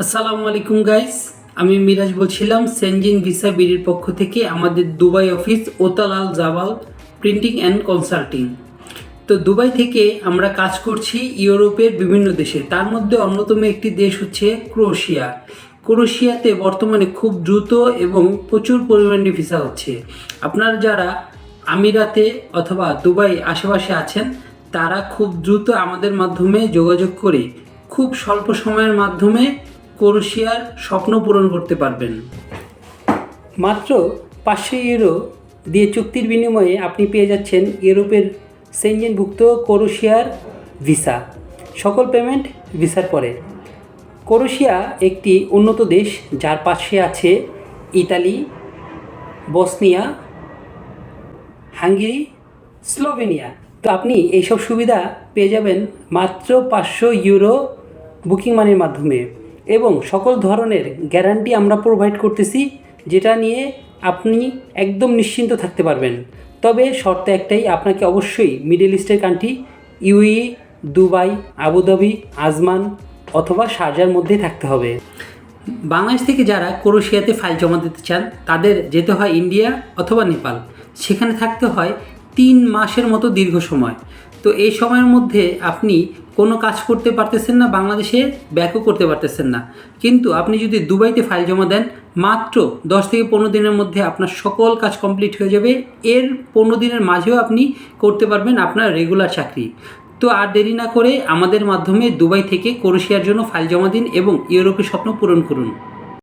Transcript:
আসসালামু আলাইকুম গাইস, আমি মিরাজ বলছিলাম সেনজিন ভিসা বিডির পক্ষ থেকে আমাদের দুবাই অফিস ওতাল Al Jabal printing and consulting. তো দুবাই থেকে আমরা কাজ করছি ইউরোপের বিভিন্ন দেশে, তার মধ্যে অন্যতম একটি দেশ হচ্ছে ক্রোয়েশিয়া। ক্রোয়েশিয়াতে বর্তমানে খুব দ্রুত এবং প্রচুর পরিমাণে ভিসা হচ্ছে। আপনারা যারা আমিরাতে অথবা দুবাই আশেপাশে আছেন তারা খুব দ্রুত আমাদের মাধ্যমে যোগাযোগ করে খুব স্বল্প সময়ের মাধ্যমে ক্রোয়েশিয়ার স্বপ্ন পূরণ করতে পারবেন। মাত্র 500 ইউরো দিয়ে চুক্তির বিনিময়ে আপনি পেয়ে যাচ্ছেন ইউরোপের সেনজেনভুক্ত ক্রোয়েশিয়ার ভিসা। সকল পেমেন্ট ভিসার পরে। ক্রোয়েশিয়া একটি উন্নত দেশ, যার পাশে আছে ইতালি, বসনিয়া, হাঙ্গেরি, স্লোভেনিয়া। তো আপনি এইসব সুবিধা পেয়ে যাবেন মাত্র 500 ইউরো বুকিং মানির মাধ্যমে, এবং সকল ধরনের গ্যারান্টি আমরা প্রোভাইড করতেছি, যেটা নিয়ে আপনি একদম নিশ্চিন্ত থাকতে পারবেন। তবে শর্ত একটাই, আপনাকে অবশ্যই মিডল ইস্টের country UAE, Dubai, Abu Dhabi, Ajman অথবা শারজার মধ্যে থাকতে হবে। বাংলাদেশ থেকে যারা ক্রোয়েশিয়াতে ফাইল জমা দিতে চান তাদের যেতে হয় ইন্ডিয়া অথবা নেপাল। সেখানে থাকতে হয় 3 মাসের মতো দীর্ঘ সময়। তো এই সময়ের মধ্যে আপনি কোনো কাজ করতে পারতেছেন না, বাংলাদেশে ব্যাকও করতে পারতেছেন না। কিন্তু আপনি যদি দুবাইতে ফাইল জমা দেন, মাত্র 10 থেকে 15 দিনের মধ্যে আপনার সকল কাজ কমপ্লিট হয়ে যাবে। এর 15 দিনের মাঝেও আপনি করতে পারবেন আপনার রেগুলার চাকরি। তো আর দেরি না করে আমাদের মাধ্যমে দুবাই থেকে ক্রোয়েশিয়ার জন্য ফাইল জমা দিন এবং ইউরোপের স্বপ্ন পূরণ করুন।